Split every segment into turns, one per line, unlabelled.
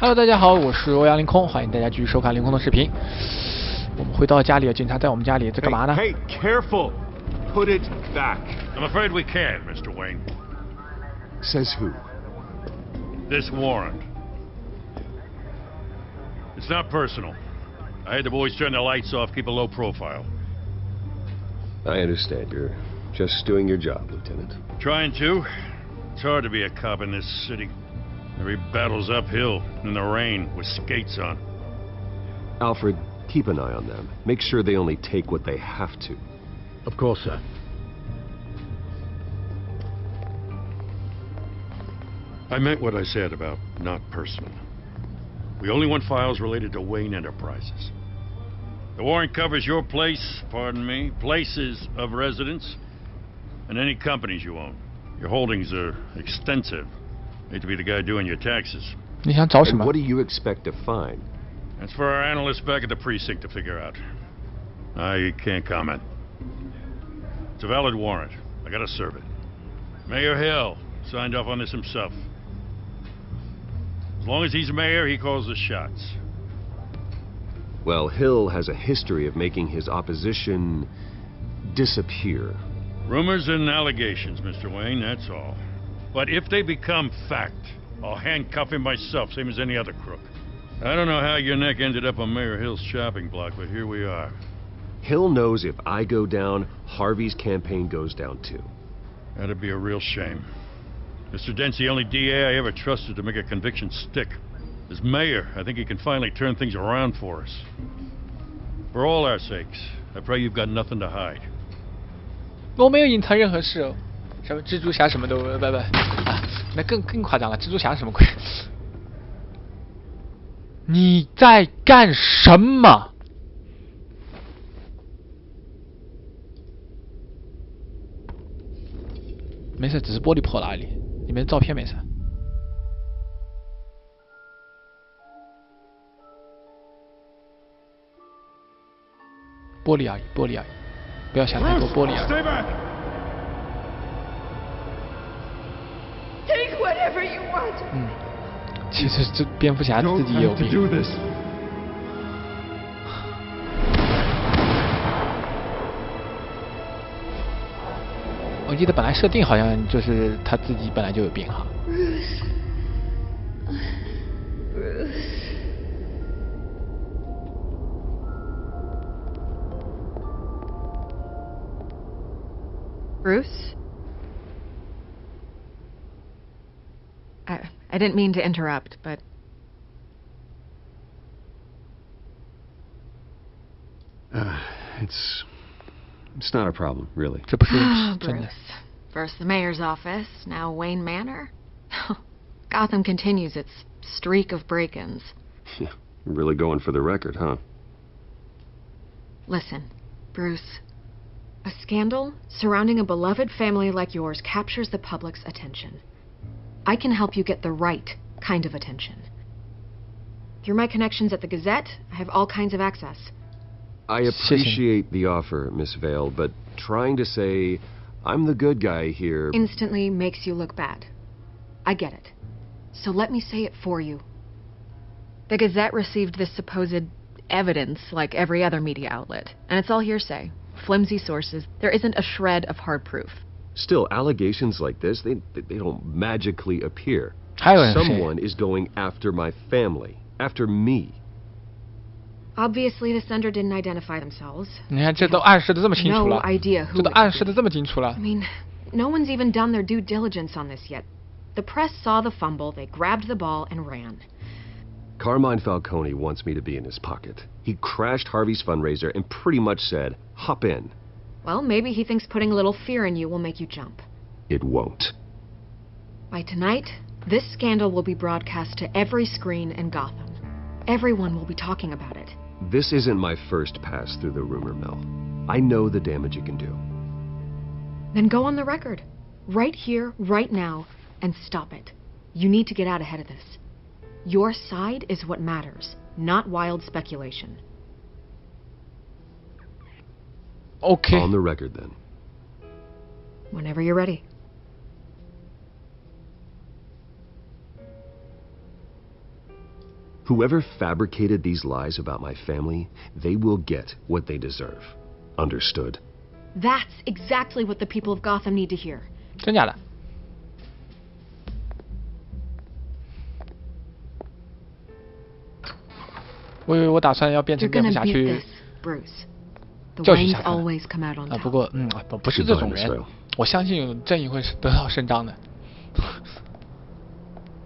Hello， 大家好，我是欧阳凌空，欢迎大家继续收看凌空的视频。我们回到家里，警察在我们家里在干嘛呢
Hey, careful! Put it back.
I'm afraid we can't, Mr. Wayne.
Says who?
This warrant. It's not personal. I had the boys turn the lights off, keep a low profile.
I understand. You're just doing your job, Lieutenant.
Trying to. It's hard to be a cop in this city. Every battle's uphill, in the rain, with skates on.
Alfred, keep an eye on them. Make sure they only take what they have to.
Of course, sir. I meant what I said about not personal. We only want files related to Wayne Enterprises. The warrant covers your place, pardon me, places of residence, and any companies you own. Your holdings are extensive. Hate to be the guy doing your taxes.
你想找什么
And what do you expect to find?
That's for our analysts back at the precinct to figure out. I can't comment. It's a valid warrant. I gotta serve it. Mayor Hill signed off on this himself. As long as he's mayor, he calls the shots.
Well, Hill has a history of making his opposition disappear.
Rumors and allegations, Mr. Wayne, that's all. But if they become fact, I'll handcuff him myself, same as any other crook. I don't know how your neck ended up on Mayor Hill's shopping block, but here we are.
Hill knows if I go down, Harvey's campaign goes down too.
That'd be a real shame. Mr. Dent's the only DA I ever trusted to make a conviction stick. As mayor, I think he can finally turn things around for us. For all our sakes, I pray you've got nothing to hide.
我没有隐藏任何事哦，什么蜘蛛侠什么都不啊，那更夸张了，蜘蛛侠什么鬼？你在干什么？没事，只是玻璃破了而已，里面照片没事。玻璃而已，玻璃而已，不要想太多，玻璃而已。
Stay back!
Take whatever you want.
其实这蝙蝠侠自己也有病。
do this.
我记得本来设定好像就是他自己本来就有病哈。
Bruce? I didn't mean to interrupt, but...
It's not a problem, really.
这不是真的。
Bruce. First the mayor's office, now Wayne Manor. Gotham continues its streak of break-ins.
Yeah, really going for the record, huh?
Listen, Bruce. A scandal surrounding a beloved family like yours captures the public's attention. I can help you get the right kind of attention. Through my connections at the Gazette, I have all kinds of access.
I appreciate the offer, Miss Vale, but trying to say I'm the good guy here...
Instantly makes you look bad. I get it. So let me say it for you. The Gazette received this supposed evidence like every other media outlet, and it's all hearsay. Flimsy sources. There isn't a shred of hard proof.
Still, allegations like this, they don't magically appear.
还有人谁
Someone is going after my family, after me.
Obviously, the sender didn't identify themselves.
你看这都暗示的这么清楚
No
了，
idea
这
who
都
it
暗
could
示的
be.
这么清楚了
I。mean, no one's even done their due diligence on this yet. The press saw the fumble, they grabbed the ball and ran.
Carmine Falcone wants me to be in his pocket. He crashed Harvey's fundraiser and pretty much said, hop in.
Well, maybe he thinks putting a little fear in you will make you jump.
It won't.
By tonight, this scandal will be broadcast to every screen in Gotham. Everyone will be talking about it.
This isn't my first pass through the rumor mill. I know the damage it can do.
Then go on the record. Right here, right now, and stop it. You need to get out ahead of this. Your side is what matters, not wild speculation.
OK，
On the record, then.
Whenever you're ready.
Whoever fabricated these lies about my family, they will get what they deserve. Understood?
That's exactly what the people of Gotham need to hear.
真假的？我以为我打算要变成
You're
蝙蝠
gonna
侠
beat
去
this, Bruce. The
教训
Waynes
下他们。
always come out on
啊，
top.
不过不是这种人，我相信正义会是得到伸张的。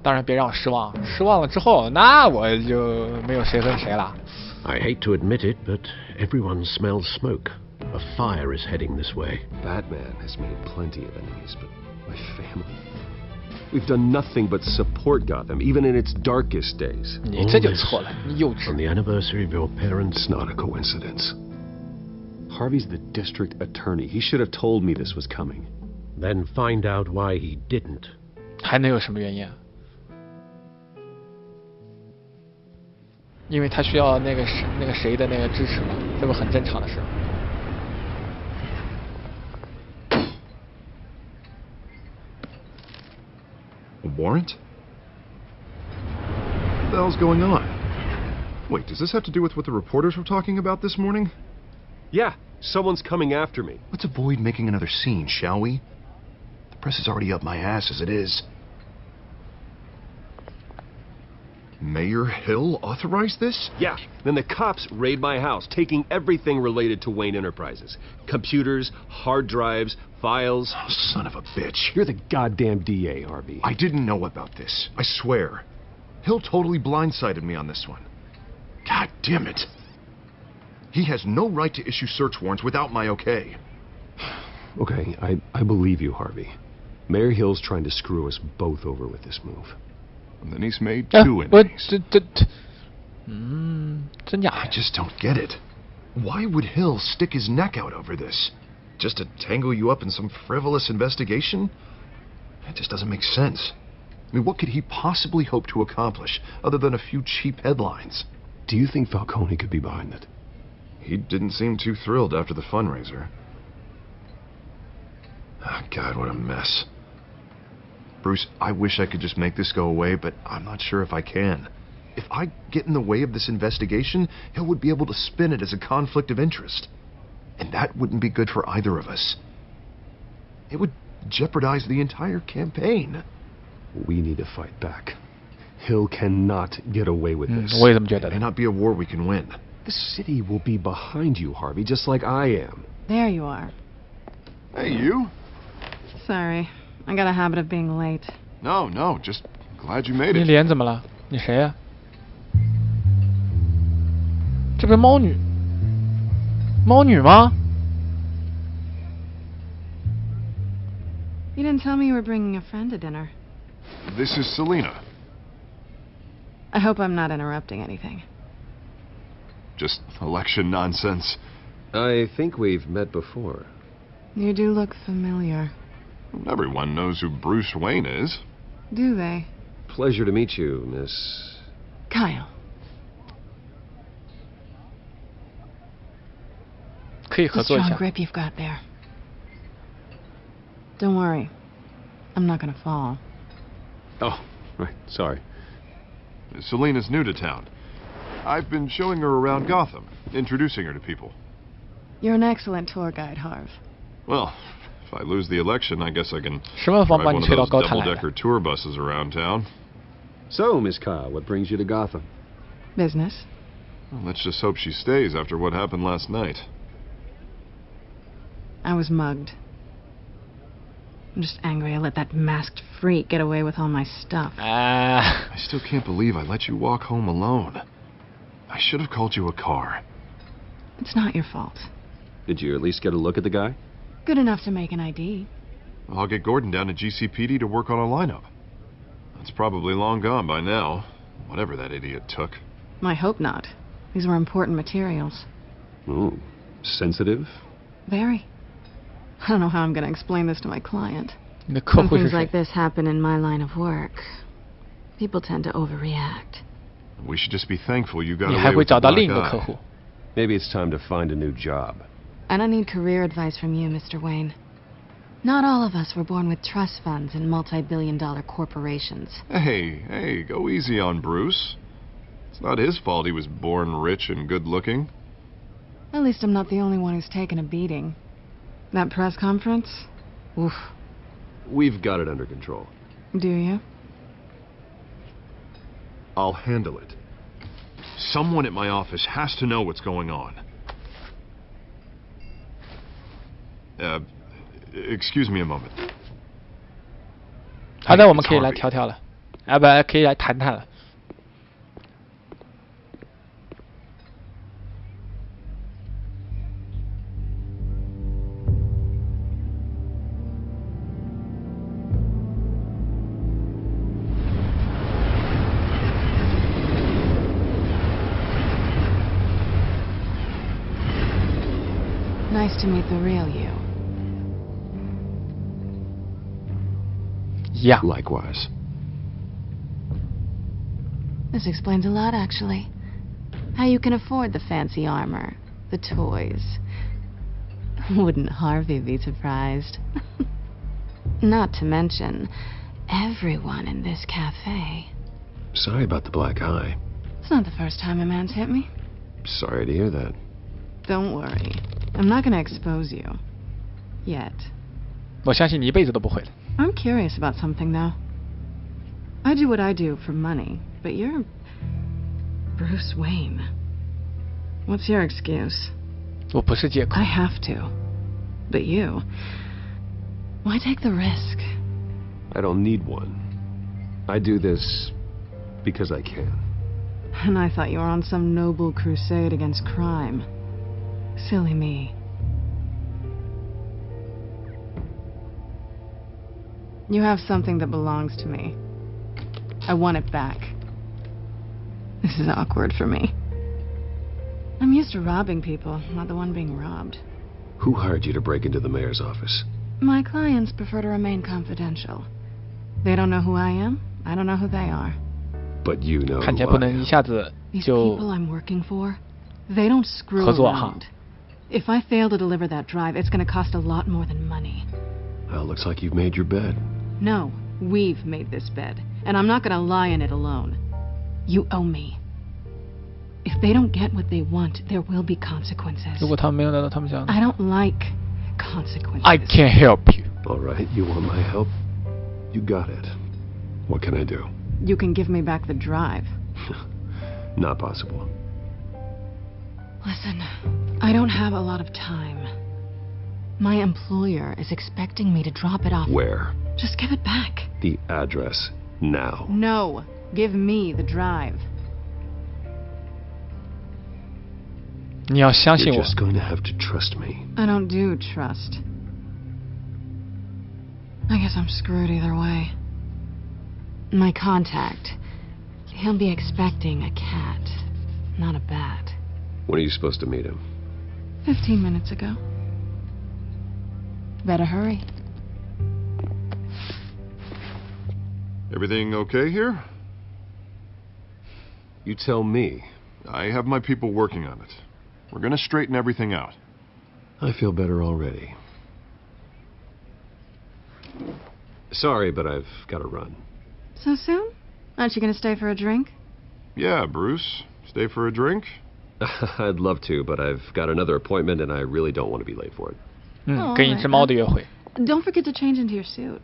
当然别让我失望，失望了之后，那我就没有谁和谁了。
I hate to admit it, but everyone smells smoke. A fire is heading this way.
Batman has made plenty of enemies, but my family... We've done nothing but support Gotham, even in its darkest days.
你这就错了，你幼
On
稚。
the anniversary of your parents'
It's not a coincidence. Harvey's the district attorney. He should have told me this was coming.
Then find out why he didn't.
还能有什么原因啊？因为他需要那个谁的那个支持嘛，这不很正常的事。
A warrant? What the hell's going on? Wait, does this have to do with what the reporters were talking about this morning?
Yeah, someone's coming after me.
Let's avoid making another scene, shall we? The press is already up my ass as it is. Mayor Hill authorized this?
Yeah, then the cops raid my house, taking everything related to Wayne Enterprises. Computers, hard drives, files.
Oh, son of a bitch.
You're the goddamn DA, Harvey.
I didn't know about this. I swear. Hill totally blindsided me on this one. God damn it. He has no right to issue search warrants without my okay.
Okay, I believe you, Harvey. Mayor Hill's trying to screw us both over with this move.
And then he's made
哎
two
我
enemies.
真假
I
的？
just don't get it. Why would Hill stick his neck out over this? Just to tangle you up in some frivolous investigation? It just doesn't make sense. I mean, what could he possibly hope to accomplish other than a few cheap headlines?
Do you think Falcone could be behind it?
He didn't seem too thrilled after the fundraiser. Oh, God, what a mess. Bruce, I wish I could just make this go away, but I'm not sure if I can. If I get in the way of this investigation, Hill would be able to spin it as a conflict of interest. And that wouldn't be good for either of us. It would jeopardize the entire campaign.
We need to fight back. Hill cannot get away with this.
我也这么觉
It
得
may
的。
not be a war we can win.
The city will be behind you, Harvey, just like I am.
There you are.
Hey, you?
Sorry. I got a habit of being late.
No, just glad you made
你
it.
脸怎么了？你谁呀、这不是猫女？猫女吗？
You didn't tell me you were bringing a friend to dinner.
This is Selena.
I hope I'm not interrupting anything.
Just election nonsense.
I think we've met before.
You do look familiar.
Everyone knows who Bruce Wayne is.
Do they?
Pleasure to meet you, Miss...
Kyle.
可以合
The
作一
strong
下。
grip you've got there. Don't worry. I'm not gonna fall.
Oh, right, sorry.
Selena's new to town. I've been showing her around Gotham, introducing her to people.
You're an excellent tour guide, Harv.
Well, if I lose the election, I guess I can
什么方
drive
把
one
你
of
推到
those
高谈来的？
double-decker tour buses around town.
So, Miss Kyle, what brings you to Gotham?
Business.
Well, let's just hope she stays after what happened last night.
I was mugged. I'm just angry I let that masked freak get away with all my stuff.
啊，
I still can't believe I let you walk home alone. I should have called you a car.
It's not your fault.
Did you at least get a look at the guy?
Good enough to make an ID.
I'll get Gordon down to GCPD to work on a lineup. That's probably long gone by now, whatever that idiot took.
I hope not. These were important materials.
Ooh, sensitive?
Very. I don't know how I'm going to explain this to my client.
你的客
When
户是
things
谁
like？this happen in my line of work, people tend to overreact.
We should just be thankful you got
你
away
还会
with the
找到
black
另一个
eye.
客户？
Maybe it's time to find a new job.
And I need career advice from you, Mr. Wayne. Not all of us were born with trust funds and multi-billion-dollar corporations.
Hey, go easy on Bruce. It's not his fault he was born rich and good-looking.
At least I'm not the only one who's taken a beating. That press conference? Oof.
We've got it under control.
Do you?
I'll handle it. Someone at my office has to know what's going on. Excuse me a moment.
好的，我们可以来调调了，啊不，可以来谈谈了。
Nice to meet the real you.
Yeah.
Likewise.
This explains a lot, actually. How you can afford the fancy armor, the toys. Wouldn't Harvey be surprised? Not to mention, everyone in this cafe.
Sorry about the black eye.
It's not the first time a man's hit me.
Sorry to hear that.
Don't worry. I'm not gonna expose you. Yet.
我相信你一辈子都不会的。
I'm curious about something, though. I do what I do for money, but you're Bruce Wayne. What's your excuse?
我不是借口
I。have to. But you, why take the risk?
I don't need one. I do this because I can.
And I thought you were on some noble crusade against crime. Silly me. You have something that belongs to me. I want it back. This is awkward for me. I'm used to robbing people, not the one being robbed.
Who hired you to break into the mayor's office?
My clients prefer to remain confidential. They don't know who I am. I don't know who they are.
But you know
看起来
who
不
I
能一
am.
下子
These
就
people I'm working for, they don't screw
合作哈。
around. If I fail to deliver that drive, it's going to cost a lot more than money.
Well, looks like you've made your bed.
No, we've made this bed, and I'm not going to lie in it alone. You owe me. If they don't get what they want, there will be consequences.
如果他们没有拿到他们想的
I don't like consequences.
I can't help you。
All right, you want my help? You got it. What can I do?
You can give me back the drive.
Not possible.
Listen, I don't have a lot of time. My employer is expecting me to drop it off.
Where?
Just give it back.
The address now.
No, give me the drive.
你要相信
You're
我。
just going to have to trust me.
I don't do trust. I guess I'm screwed either way. My contact, he'll be expecting a cat, not a bat.
When are you supposed to meet him?
15 minutes ago. Better hurry.
Everything okay here?
You tell me.
I have my people working on it. We're gonna straighten everything out.
I feel better already. Sorry, but I've got to run.
So soon? Aren't you going to stay for a drink?
Yeah, Bruce. Stay for a drink?
I'd love to, but I've got another appointment and I really don't want to be late for it.
嗯，跟一只猫的约会。
Don't forget to change into your suit.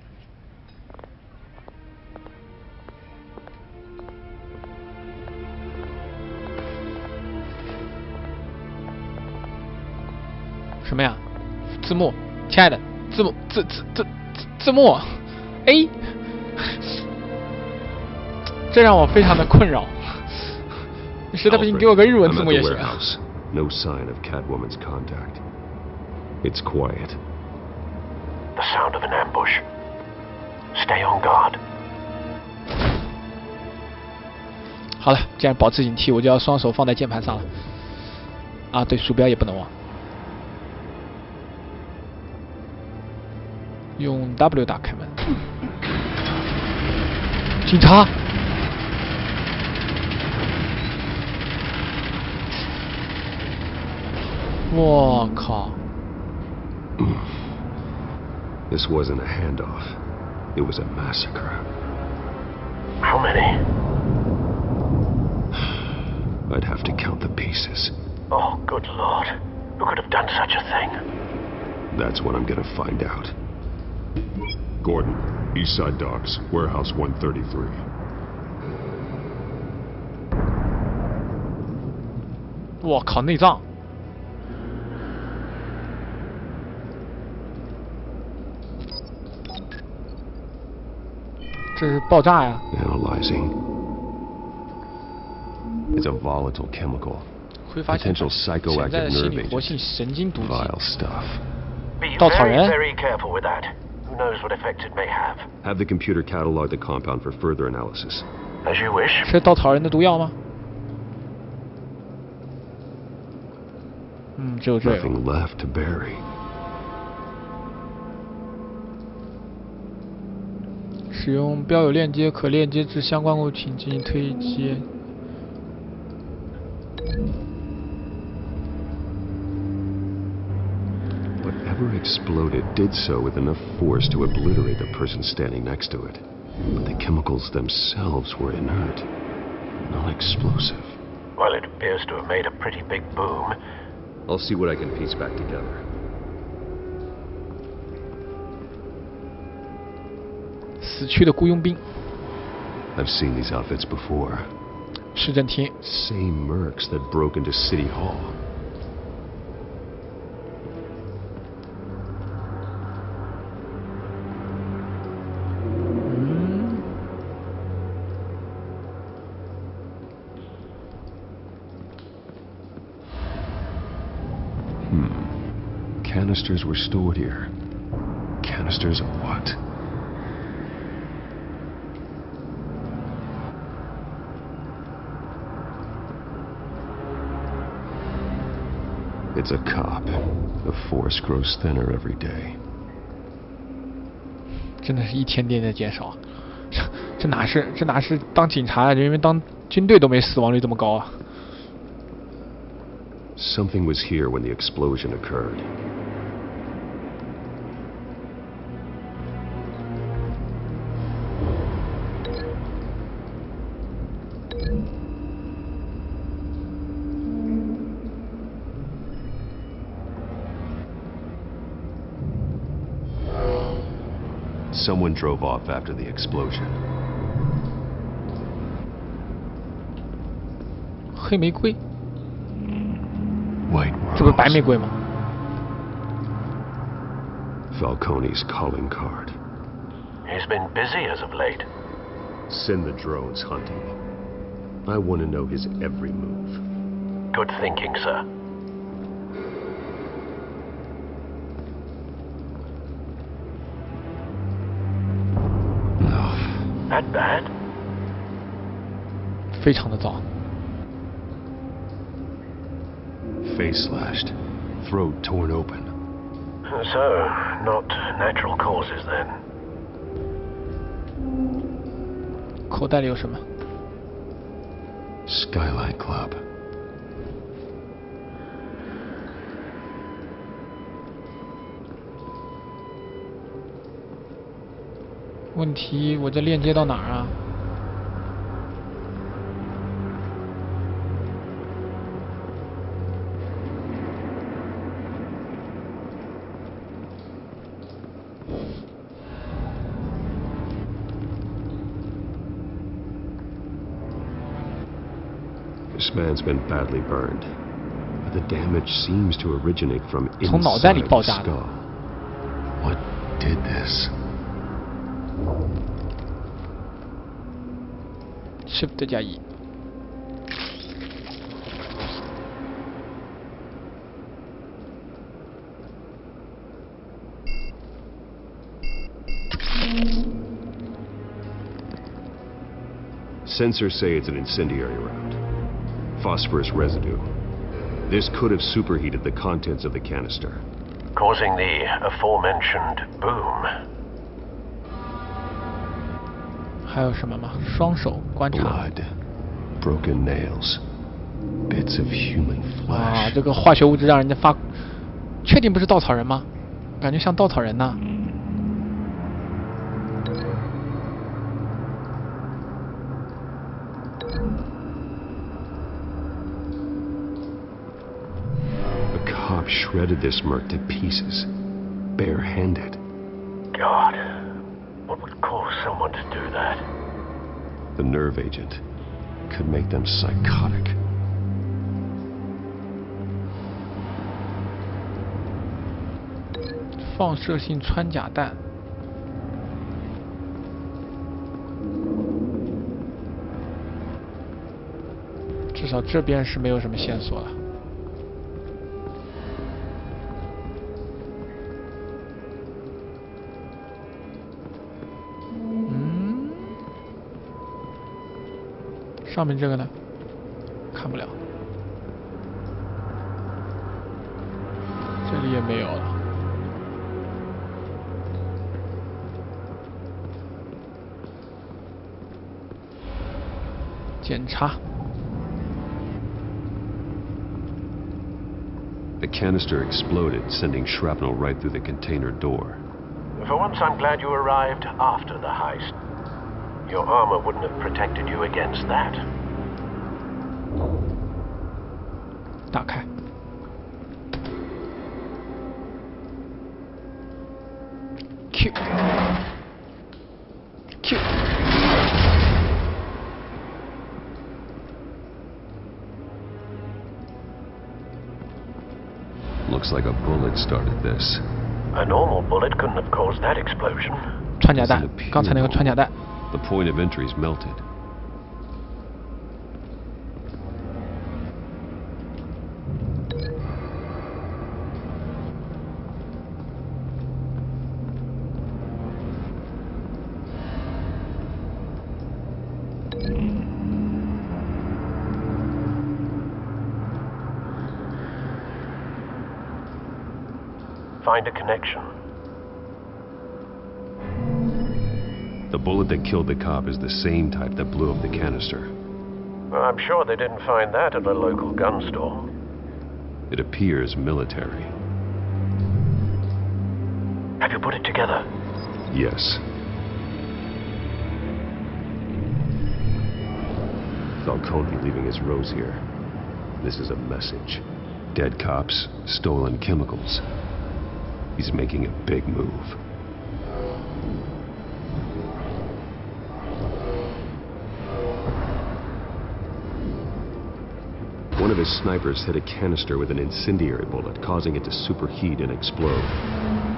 什么呀？字幕，亲爱的，字幕，字幕 ，A， 这让我非常的困扰。你实在不行，给我个日文
I'm
字
at
幕
the
也行啊。
warehouse. No sign of Catwoman's contact. It's quiet.
The sound of an ambush. Stay on guard.
好了，既然保持警惕，我就要双手放在键盘上了。啊，对，鼠标也不能忘。用 W 打开门。警察！ 我靠！
This wasn't a handoff. It was a massacre.
How many?
I'd have to count the pieces.
Oh, good Lord. Who could have done such a thing?
That's what I'm gonna find out. Gordon, Eastside Docks, Warehouse 133.
我靠，内脏！这是爆炸呀！
Analyzing. It's a volatile chemical.
挥发性
Potential
潜在
psychoactive
的心
nerve
理活性
agent.
神经毒剂。
Vile stuff.
Be
稻草人
very careful with that. Who knows what effect it may have?
Have the computer catalog the compound for further analysis.
As you wish.
是稻草人的毒药吗？只有这个。
Nothing left to bury.
使用标有链接可链接至相关物品进行推接。
Whatever exploded did so with enough force to obliterate the person standing next to it. But the chemicals themselves were inert, non-explosive.
Well, it appears to have made a pretty big boom.
I'll see what I can piece back together.
死去的雇佣兵，
I've seen these outfits before.
市政厅，
Same mercs that broke into City Hall. Canisters were stored here. Canisters of what? It's a cop. The force grows thinner every day.
真的是一天天在减少。这哪是当警察啊？人为当军队都没死亡率这么高啊！
Something was here when the explosion occurred. Someone drove off after the explosion.
黑玫瑰，
White
这不是白
rose.
玫瑰吗？
Falcone's calling card.
He's been busy as of late.
Send the drones hunting. I want to know his every move.
Good thinking, sir. That bad?
非常的糟。
Face slashed. Throat torn open.
So, not natural causes then.
口袋里有什么？
Skylight Club.
问题我这链接到哪儿啊？This
man's been badly burned, but the damage seems to originate from
从脑袋
inside
里
the
爆炸的。
skull. What did this?
Shift 加1。
Sensors say it's an incendiary round. Phosphorus residue. This could have superheated the contents of the canister.
Causing the aforementioned boom.
还有什么吗？双手观察。
Blood. Broken nails. Bits of human
啊，
flesh.
这个化学物质让人家发，确定不是稻草人吗？感觉像稻草人呐。
cop shredded this merc to pieces, barehanded.
God, what would cause someone to do that?
The nerve agent could make them psychotic.
放射性穿甲弹。至少这边是没有什么线索了。嗯，上面这个呢？看不了。这里也没有了。检查。
The canister exploded, sending shrapnel right through the container door.
For once, I'm glad you arrived after the heist. Your armor wouldn't have protected you against that.
打开。Q。Q。
Looks like a bullet started this.
A normal bullet couldn't have caused that explosion.
穿甲弹，刚才那个穿甲弹。
The point of entry's melted.
Find a connection.
The bullet that killed the cop is the same type that blew up the canister.
I'm sure they didn't find that at a local gun store.
It appears military.
Have you put it together?
Yes. Falcone leaving his rose here. This is a message. Dead cops, stolen chemicals. He's making a big move. One of his snipers hit a canister with an incendiary bullet, causing it to superheat and explode.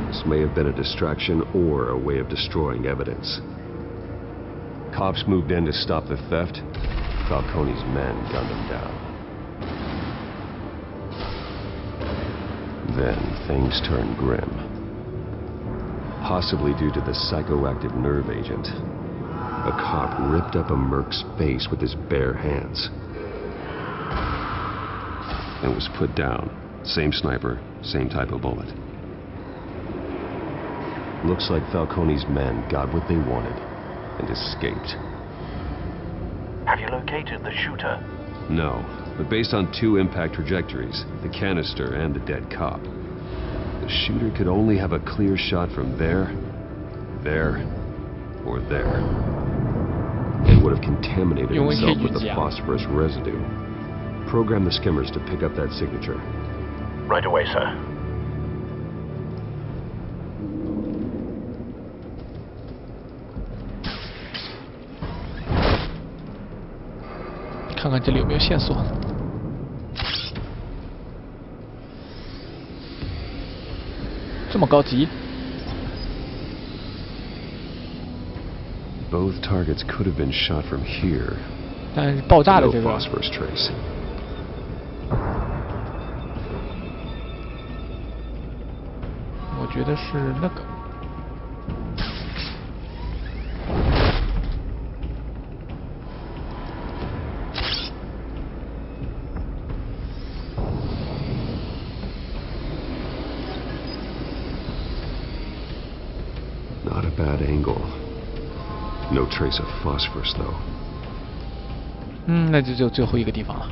This may have been a distraction or a way of destroying evidence. Cops moved in to stop the theft. Falcone's men gunned him down. Then things turned grim. Possibly due to the psychoactive nerve agent. A cop ripped up a merc's face with his bare hands. And was put down. Same sniper, same type of bullet. Looks like Falcone's men got what they wanted and escaped.
Have you located the shooter?
No, but based on two impact trajectories, the canister and the dead cop, the shooter could only have a clear shot from there, or there. And would have contaminated himself with the phosphorus residue. Program the skimmers to pick up that signature.
Right away, sir.
看看这里有没有线索。这么高级。
Both targets could have been shot from here.
但是爆炸的这
No
个。
phosphorus trace.
我觉得是那个。
Not a bad angle. No trace of phosphorus, though.
那就只有最后一个地方了。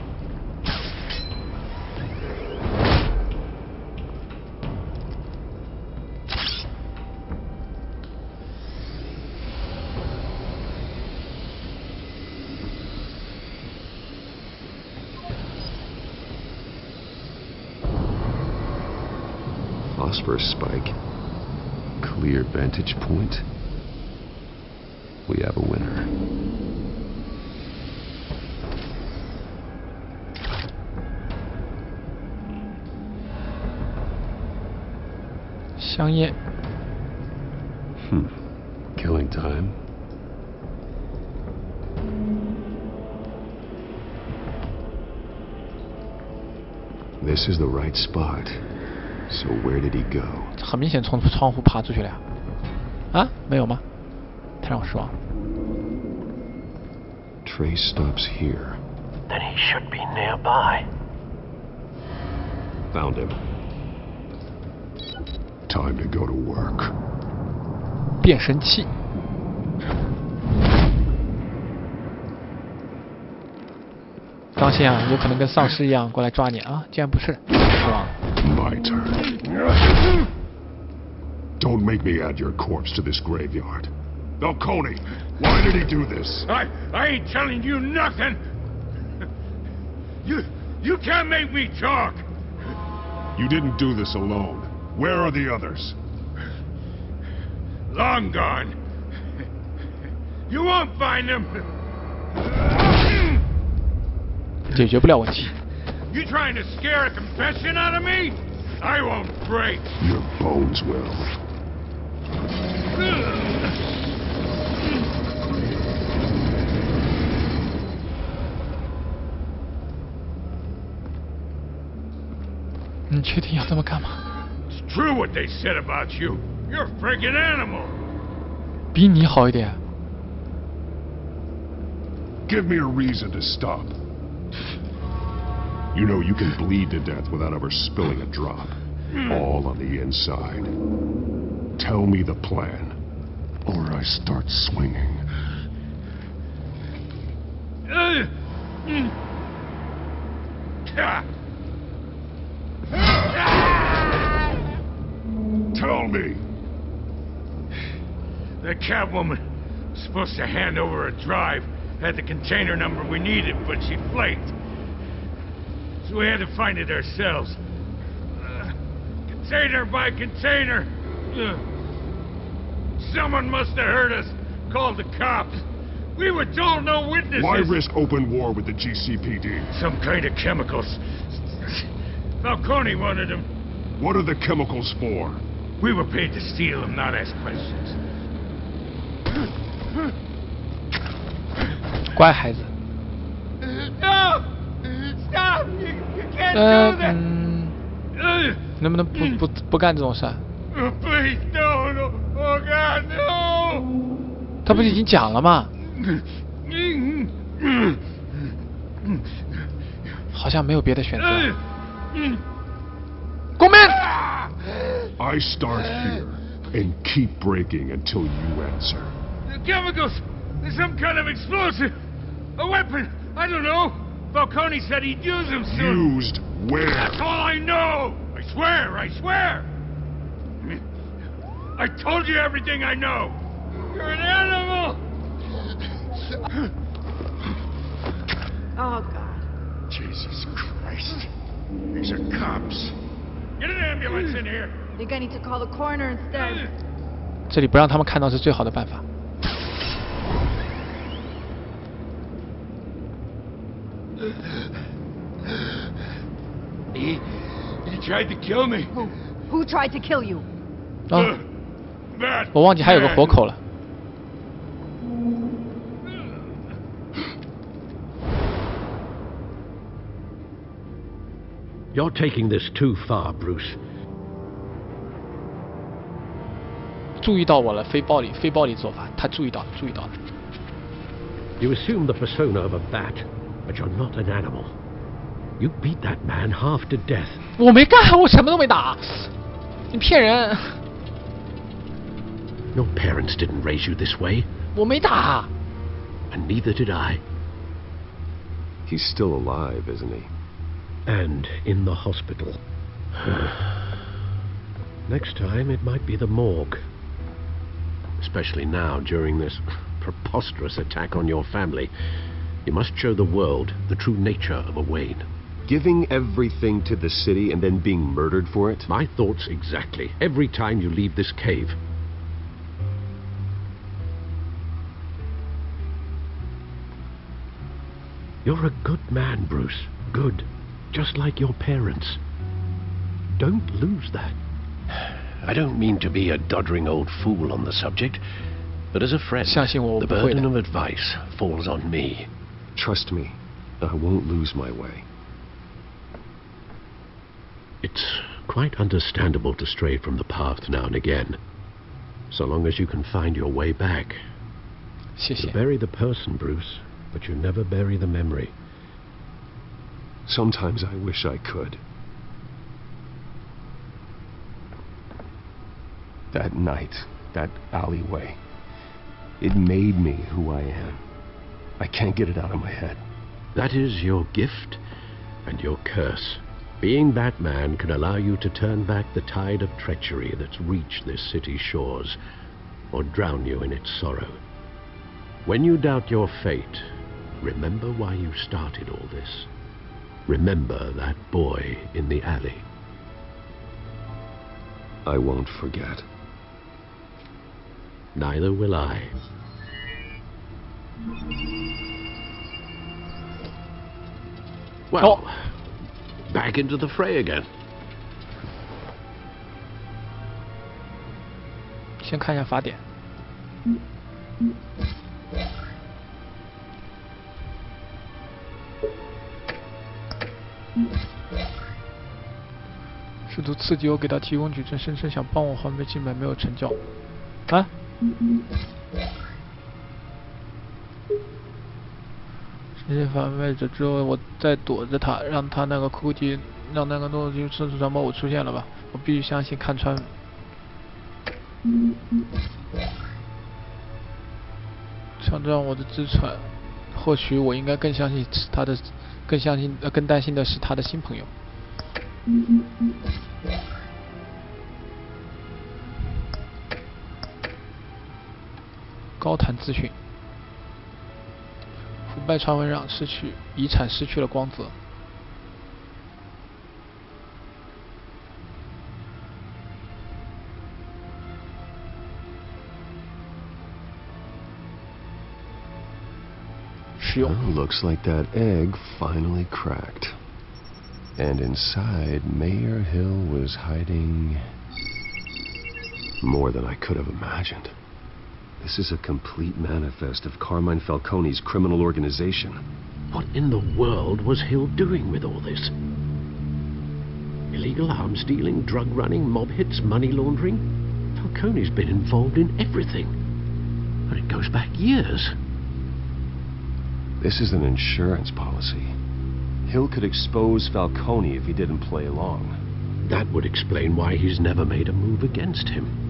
phosphorus spike. Clear vantage point. We have a winner.
香烟。
Killing time. This is the right spot. So where did he go?
很明显从窗户爬出去了呀。啊，没有吗？太让我失望。
Trace stops here.
Then he should be nearby.
Found him.
Time to go to work.
变声器。当心啊，有可能跟丧尸一样过来抓你啊！竟然不是，失望了。
My turn. Don't make me add your corpse to this graveyard. Falcone, why did he do this?
I ain't telling you nothing. You can't make me talk.
You didn't do this alone. Where are the others?
Long gone. You won't find them.
解决不了问题。
You trying to scare a confession out of me? I won't break.
Your bones will.
你确定要这么干吗？
It's true what they said about you. You're a freaking animal.
比你好一点。
Give me a reason to stop. You know you can bleed to death without ever spilling a drop. All on the inside. Tell me the plan, or I start swinging. Tell me.
The Catwoman was supposed to hand over a drive. Had the container number we needed, but she flaked. So we had to find it ourselves. Container by container. Someone must have heard us. Called the cops. We were told no witnesses.
Why risk open war with the GCPD?
Some kind of chemicals. Falcone wanted them.
What are the chemicals for?
We were paid to steal them, not ask questions.
乖孩子。
No! Stop! You can't do that!
能不能不干这种事？
Please don't! Oh God, no!
他不是已经讲了吗？好像没有别的选择。公民。
I start here and keep breaking until you answer.
The chemicals! There's some kind of explosive! A weapon! I don't know! Falcone said he'd use them soon!
Used where?
That's all I know! I swear! I swear! I told you everything I know! You're an animal!
Oh, God.
Jesus Christ. These are cops. Get an ambulance in here!
I think I need to call the coroner instead.
这里不让他们看到是最好的办法。
He tried to kill me.
Who tried to kill you?
啊，
That
我忘记还有个活口了。
You're taking this too far, Bruce.
注意到我了，非暴力做法，他注意到了。
You assume the persona of a bat, but you're not an animal. You beat that man half to death.
我没干，我什么都没打，你骗人！
Your parents didn't raise you this way,
我没打。
and neither did I.
He's still alive, isn't he?
And in the hospital. Next time, it might be the morgue. Especially now, during this preposterous attack on your family. You must show the world the true nature of a Wayne.
Giving everything to the city and then being murdered for it?
My thoughts exactly. Every time you leave this cave. You're a good man, Bruce. Good. Just like your parents. Don't lose that.
I don't mean to be a doddering old fool on the subject, but as a friend,
相信我，我
the
不会的。
burden of advice falls on me.
Trust me, I won't lose my way.
It's quite understandable to stray from the path now and again, so long as you can find your way back.
谢
You
谢。
bury the person, Bruce, but you never bury the memory.
Sometimes I wish I could. That night, that alleyway, it made me who I am. I can't get it out of my head.
That is your gift and your curse. Being Batman can allow you to turn back the tide of treachery that's reached this city's shores, or drown you in its sorrow. When you doubt your fate, remember why you started all this. Remember that boy in the alley.
I won't forget.
Neither will I. Well, back into the fray again.
先看一下法典。试图刺激我，给他提供举证，声称想帮我还杯清白，没有成交。啊？实现反位者之后，我再躲着他，让他那个哭泣，让那个诺基生死传播我出现了吧？我必须相信看穿。抢占我的资产，或许我应该更相信他的，更担心的是他的新朋友。高谈资讯。腐败传闻让遗产失去了光泽。使用。
Well, looks like that egg finally cracked. And inside, Mayor Hill was hiding more than I could have imagined. This is a complete manifest of Carmine Falcone's criminal organization.
What in the world was Hill doing with all this? Illegal arms dealing, drug running, mob hits, money laundering? Falcone's been involved in everything. And it goes back years.
This is an insurance policy. Hill could expose Falcone if he didn't play along.
That would explain why he's never made a move against him.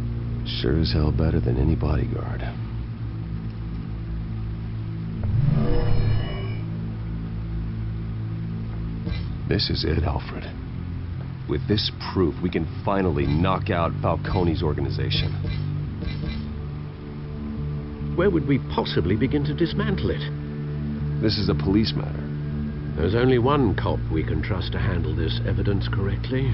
Sure as hell better than any bodyguard. This is it, Alfred. With this proof, we can finally knock out Falcone's organization.
Where would we possibly begin to dismantle it?
This is a police matter.
There's only one cop we can trust to handle this evidence correctly.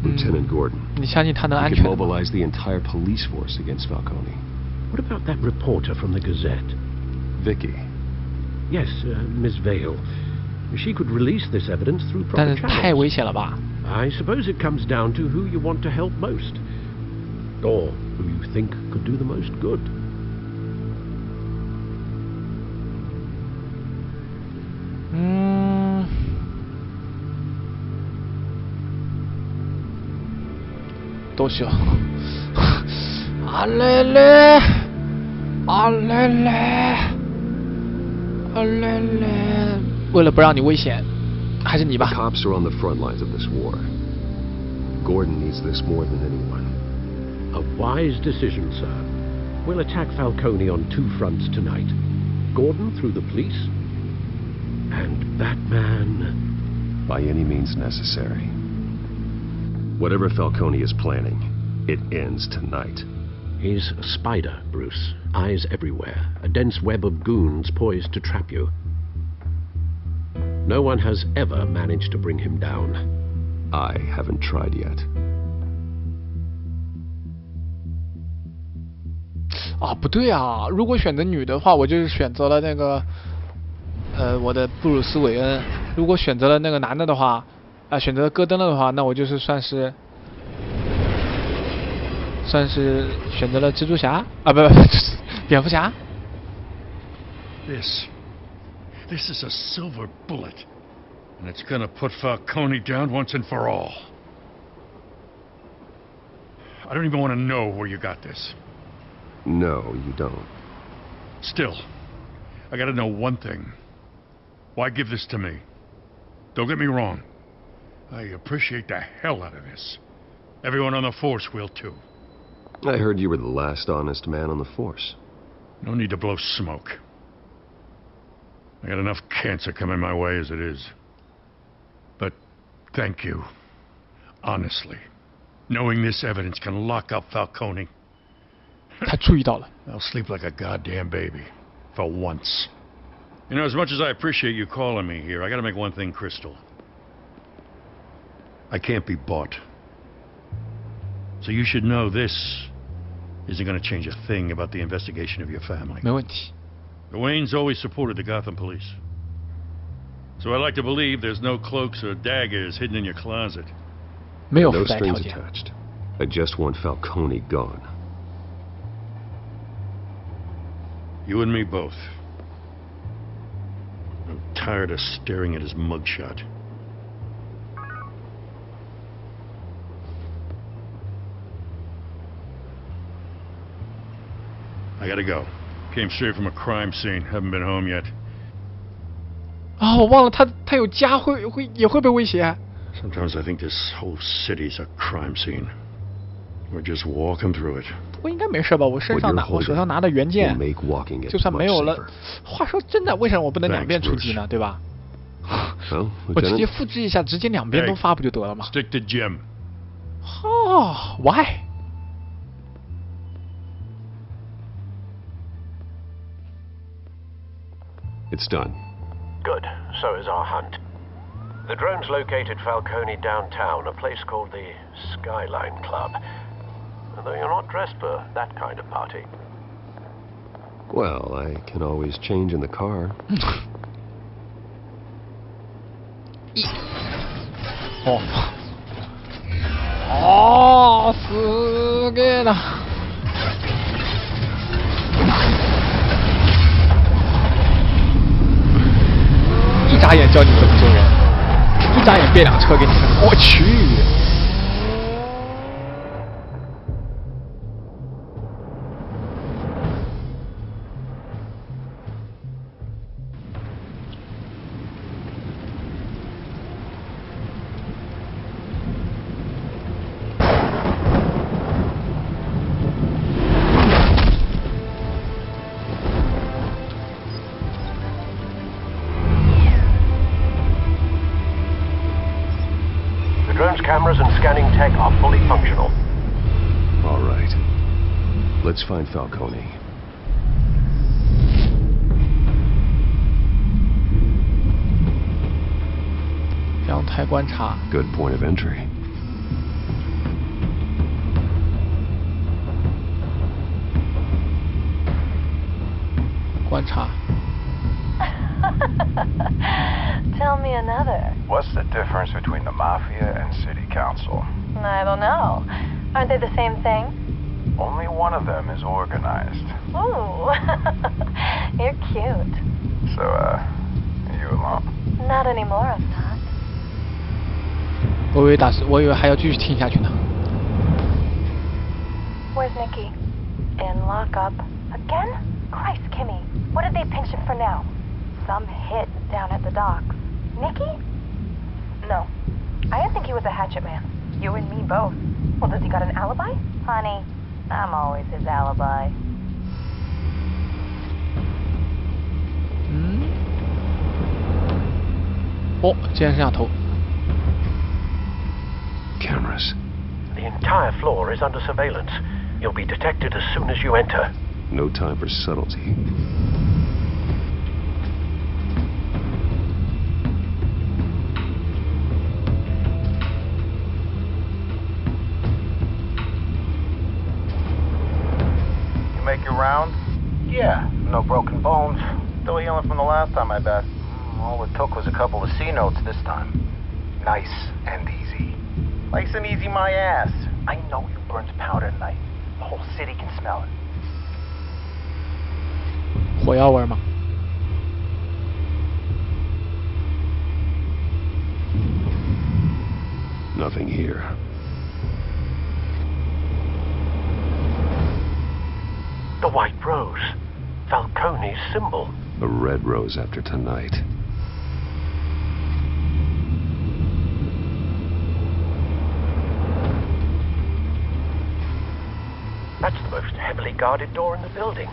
Lieutenant Gordon.
你相信他能安
We
全
could
的吗？
mobilize the entire police force against Falcone.
What about that reporter from the Gazette?
Vicky.
Yes, Miss Vale. She could release this evidence through
但
proper
是太
channels.
危险了吧？
I suppose it comes down to who you want to help most. Or who you think could do the most good.
Don't you? 啊嘞嘞，啊嘞嘞，啊嘞嘞！为了不让你危险，还是你
The
吧。
cops are on the front lines of this war. Gordon needs this more than anyone.
A wise decision, sir. We'll attack Falcone on two fronts tonight. Gordon through the police, and Batman...
By any means necessary. Whatever Falcone is planning, it ends tonight.
He's a spider, Bruce. Eyes everywhere. A dense web of goons poised to trap you. No one has ever managed to bring him down.
I haven't tried yet.
啊，不对啊！如果选择女的话，我就是选择了那个，我的布鲁斯韦恩。如果选择了那个男的的话，选择了戈登了的话，那我就是算是选择了蜘蛛侠啊，不，蝙蝠侠。
This is a silver bullet, and it's gonna put Falcone down once and for all. I don't even want to know where you got this.
No, you don't.
Still, I gotta know one thing. Why give this to me? Don't get me wrong. I appreciate the hell out of this. Everyone on the Force will too.
I heard you were the last honest man on the Force.
No need to blow smoke. I got enough cancer coming my way as it is. But thank you. Honestly. Knowing this evidence can lock up Falcone.
他注意到了。
I'll sleep like a goddamn baby. For once. You know, as much as I appreciate you calling me here, I gotta make one thing crystal. I can't be bought. So you should know this isn't gonna change a thing about the investigation of your family.
没问题。
The Waynes always supported the Gotham police. So I like to believe there's no cloaks or daggers hidden in your closet.
没有
No
附带条
strings
件。
attached. I just want Falcone gone.
You and me both. I'm tired of staring at his mugshot. I gotta go. Came straight from a crime scene. Haven't been home yet.
啊，我忘了他有家也会被威胁。
Sometimes I think this whole city's a crime scene. We're just walking through it.
我应该没事吧？我手上拿的原件
Will make walking it
就算没
much
有了
safer.。
话说真的，为什么我不能两边
Thanks,
出击呢？对吧？
Well,
我直接
Lieutenant,
复制一下，直接两边都发不就得了吗？
Stick to Jim.
哦 ，Why？
it's done.
Good. So is our hunt. The drones located Falcone downtown, a place called the Skyline Club. Although you're not dressed for that kind of party.
Well, I can always change in the car.
哦，哦，すげえな。一眨眼教你怎么救人，一眨眼变辆车给你看，我去。
Drone's cameras and scanning tech are fully functional.
All right. Let's find Falcone.
阳台观察，
Good point of entry.
观察。
Tell me another.
What's the difference between the Mafia and City Council?
I don't know. Aren't they the same thing?
Only one of them is organized.
Ooh, you're cute.
So, you alone?
Not anymore, I'm not.
我以为还要继续听下去呢。
Where's Nikki? In lockup. Again? Christ, Kimmy. What did they pinch him for now? Some hit down at the docks. Nikki? No. I didn't think he was a hatchet man. You and me both. Well, does he got an alibi? Honey, I'm always his alibi.
嗯。哦，竟然摄像头。
Cameras.
The entire floor is under surveillance. You'll be detected as soon as you enter.
No time for subtlety.
around? Yeah, no broken bones. Still healing from the last time, I bet. All it took was a couple of C notes this time. Nice and easy. Nice and easy, my ass. I know you burned powder tonight. The whole city can smell it.
火药味吗？
Nothing here.
The white rose. Falcone's symbol.
A red rose after tonight.
That's the most heavily guarded door in the building.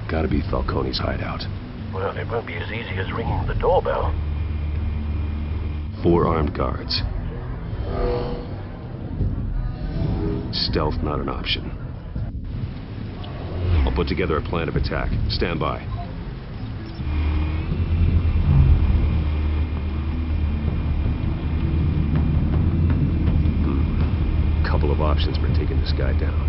Gotta be Falcone's hideout.
Well, it won't be as easy as ringing the doorbell.
4 armed guards. Stealth not an option. I'll put together a plan of attack. Stand by. Couple of options for taking this guy down.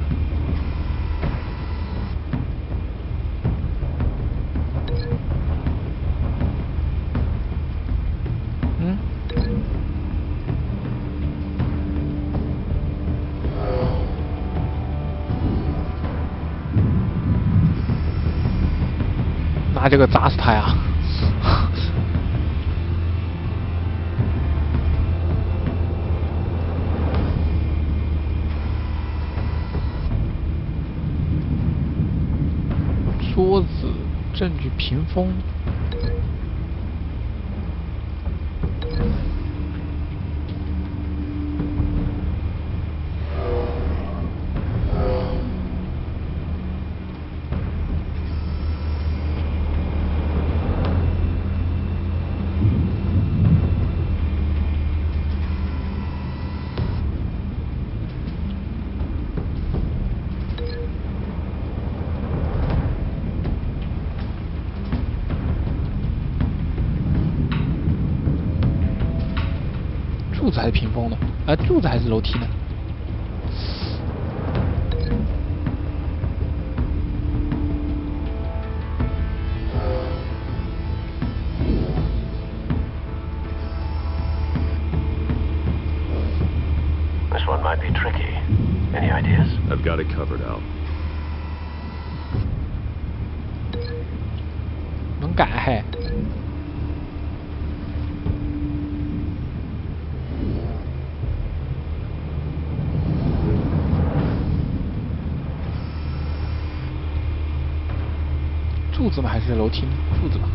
拿这个砸死他呀！桌子，证据屏风。柱子还是屏风呢？柱子还是楼梯呢？This
one might be tricky. Any ideas?
I've got it covered, Al.
能改嘿。柱子吗？还是楼梯呢？柱子吧。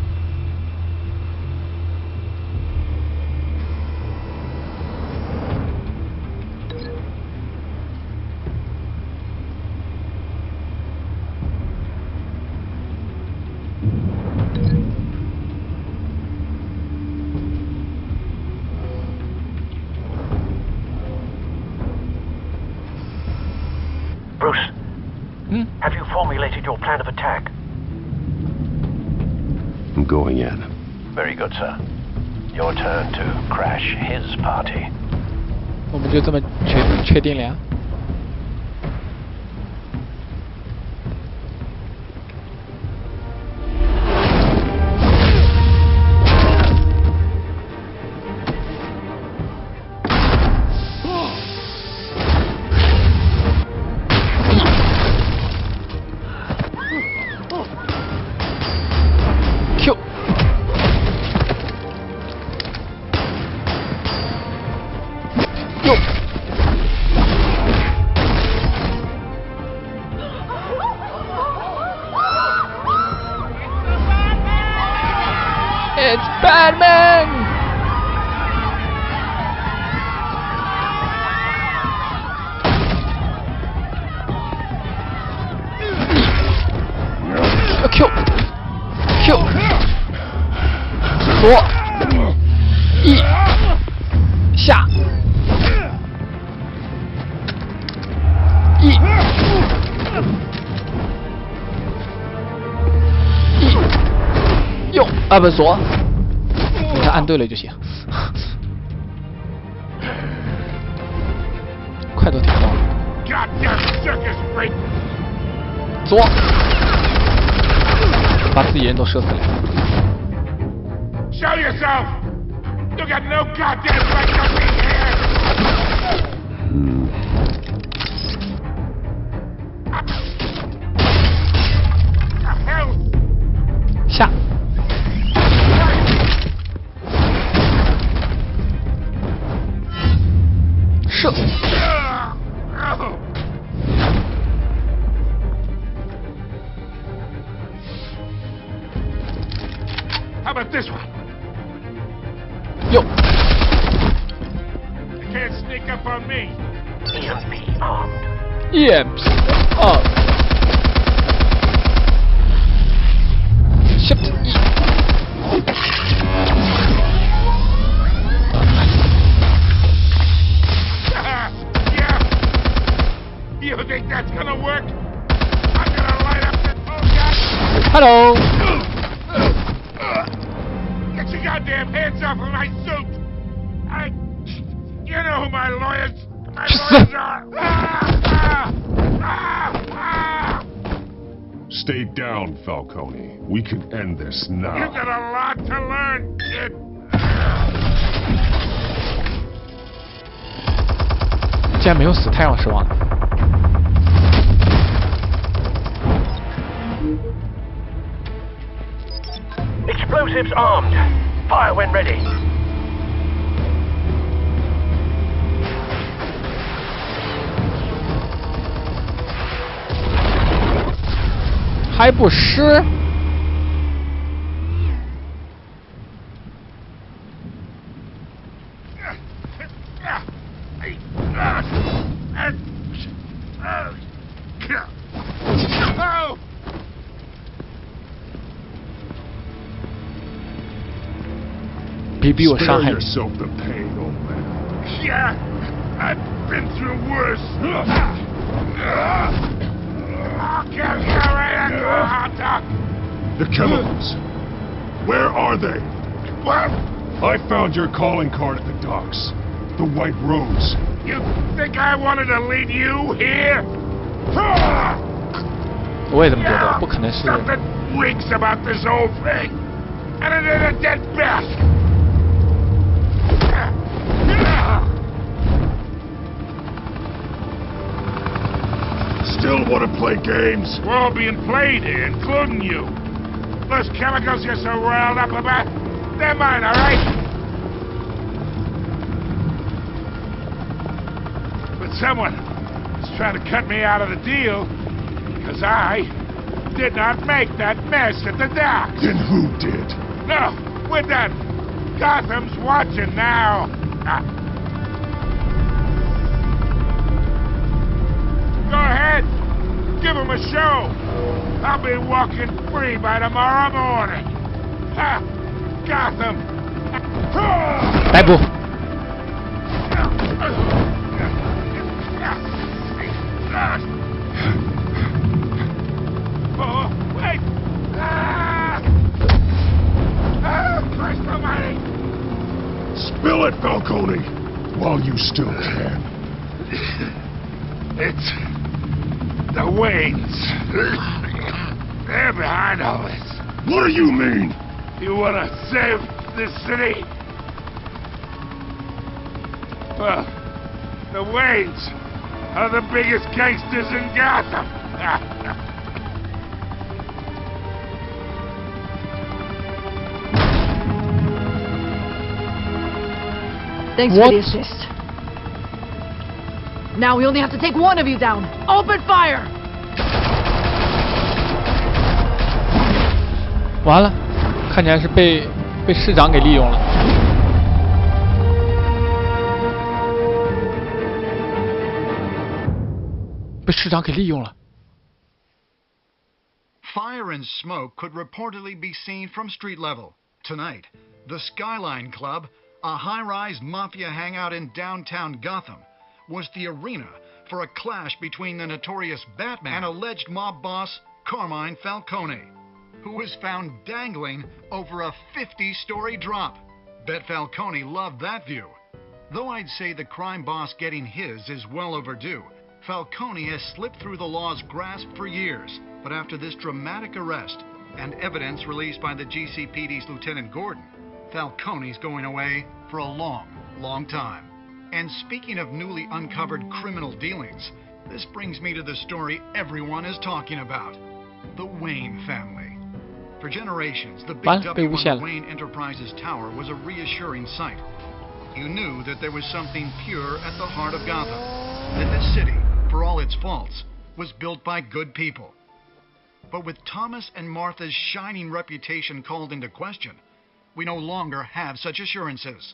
Bruce. Have you formulated your plan of attack?
I'm going in.
Very good, sir. Your turn to crash his party.
我们就这么确定了呀。Q。It's Batman! Q Q 左一下一右不是左，你看按对了就行。快都挺高了。左把自己人都射死了。
Show yourself! You got no goddamn right to be here! Hell!
下。射。
How about this one?
哟。
You can't sneak up on me.
EMP armed.
EMP 二。Shift E。Yeah.
You think that's gonna work? I'm gonna light up this whole guy.
Hello.
Get your goddamn hands off of my suit! You know who my lawyers are!
Stay down, Falcone. We can end this now.
You got a lot to learn, kid.
竟然没有死，太让我失望了。
Explosives armed. Fire when ready.
还不湿？别逼我伤害你。
yourself the pain, old man.
Yeah, I've been through worse. I'll kill you right into a hot dog.
The chemicals. Where are they?
What?
I found your calling card at the docks. The White Rose.
You think I wanted to lead you here?
我也这么觉得，不可能是。
Something reeks about this whole thing. And it is a dead bat.
Still want to play games?
We're all being played here, including you. Those chemicals you're so riled up about, they're mine, all right? But someone is trying to cut me out of the deal because I did not make that mess at the docks.
Then who did?
No, we're done. Gotham's watching now. Go ahead. Give him a show. I'll be walking free by tomorrow morning. Ha! Gotham.
逮捕。
Oh, wait! Christ almighty!
Spill it, Falcone, while you still can.
It's the Waynes. They're behind all this.
What do you mean?
You want to save this city? Well, the Waynes are the biggest gangsters in Gotham.
Thanks for the assist. Now we only have to take one of you down. Open fire!
完了，看起来是被市长给利用了。被市长给利用了。
Fire and smoke could reportedly be seen from street level. Tonight, the Skyline Club, a high-rise mafia hangout in downtown Gotham, was the arena for a clash between the notorious Batman and alleged mob boss Carmine Falcone, who was found dangling over a 50-story drop. Bet Falcone loved that view. Though I'd say the crime boss getting his is well overdue, Falcone has slipped through the law's grasp for years. But after this dramatic arrest, and evidence released by the GCPD's Lieutenant Gordon, Falcone's going away for a long, long time. And speaking of newly uncovered criminal dealings, this brings me to the story everyone is talking about. The Wayne family. For generations, the Big W on the Wayne Enterprises Tower was a reassuring sight. You knew that there was something pure at the heart of Gotham. That this city, for all its faults, was built by good people. But with Thomas and Martha's shining reputation called into question, we no longer have such assurances.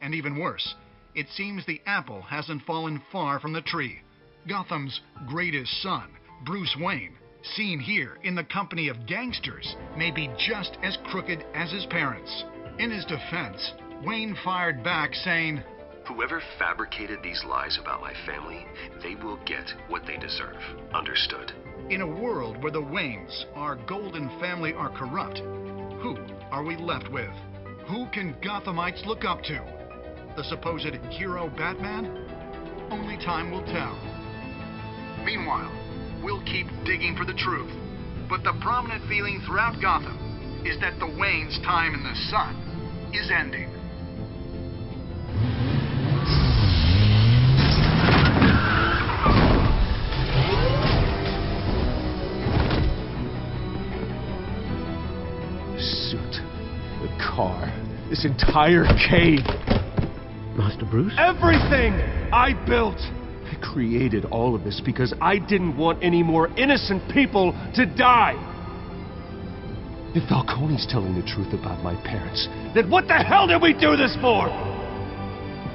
And even worse, it seems the apple hasn't fallen far from the tree. Gotham's greatest son, Bruce Wayne, seen here in the company of gangsters, may be just as crooked as his parents. In his defense, Wayne fired back saying,
"Whoever fabricated these lies about my family, they will get what they deserve. Understood?"
In a world where the Waynes, our golden family, are corrupt, who are we left with? Who can Gothamites look up to? The supposed hero Batman? Only time will tell. Meanwhile, we'll keep digging for the truth. But the prominent feeling throughout Gotham is that the Waynes' time in the sun is ending.
Suit, the car, this entire cave.
Master Bruce?
Everything I built! I created all of this because I didn't want any more innocent people to die. If Falcone's telling the truth about my parents, then what the hell did we do this for?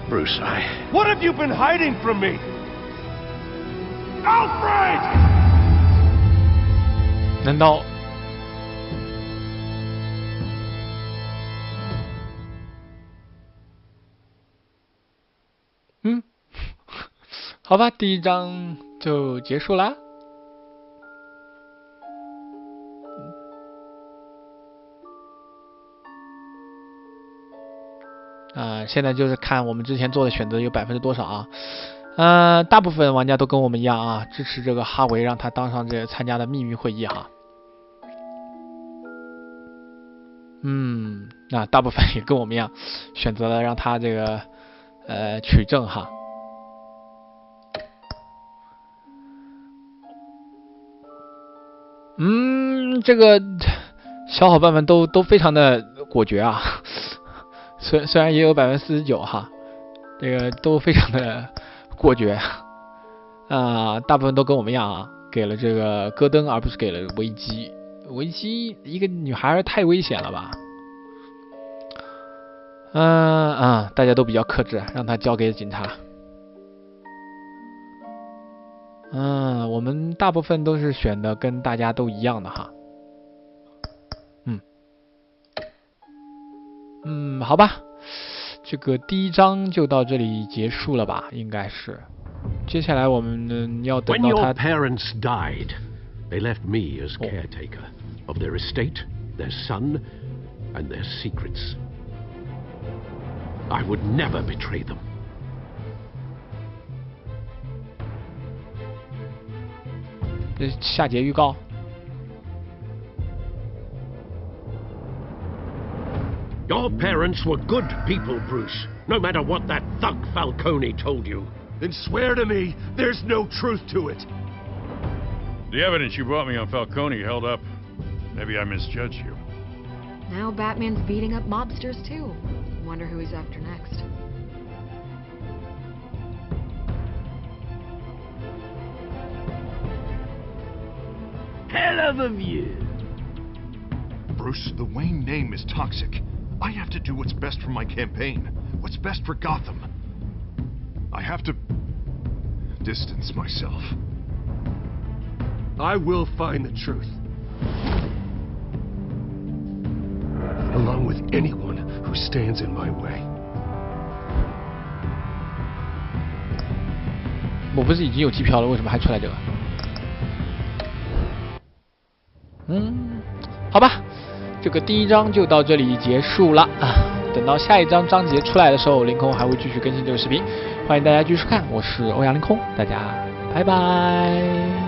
Bruce,
What have you been hiding from me? Alfred!
难道好吧，第一章就结束啦。现在就是看我们之前做的选择有多少啊。大部分玩家都跟我们一样啊，支持这个哈维，让他当上这个参加的秘密会议哈。那大部分也跟我们一样，选择了让他这个取证哈。这个小伙伴们都非常的果决啊，虽然也有49%哈，这个都非常的果决大部分都跟我们一样啊，给了这个戈登而不是给了维基。维基一个女孩太危险了吧？大家都比较克制，让她交给警察。我们大部分都是选的跟大家都一样的哈。好吧，这个第一章就到这里结束了吧？应该是。接下来我们要等到他。
When your parents died, they left me as caretaker of their estate, their son, and their secrets. I would never betray them.
这下节预告。
Your parents were good people, Bruce, no matter what that thug Falcone told you.
Then swear to me there's no truth to it.
The evidence you brought me on Falcone held up. Maybe I misjudged you.
Now Batman's beating up mobsters too. Wonder who he's after next.
Hell of a view.
Bruce, the Wayne name is toxic. I have to do what's best for my campaign. What's best for Gotham. I have to distance myself.
I will find the truth.
Along with anyone who stands in my way.
我不是已经有机票了，为什么还出来这个？好吧，这个第一章就到这里结束了等到下一章章节出来的时候，凌空还会继续更新这个视频，欢迎大家继续看。我是欧阳凌空，大家拜拜。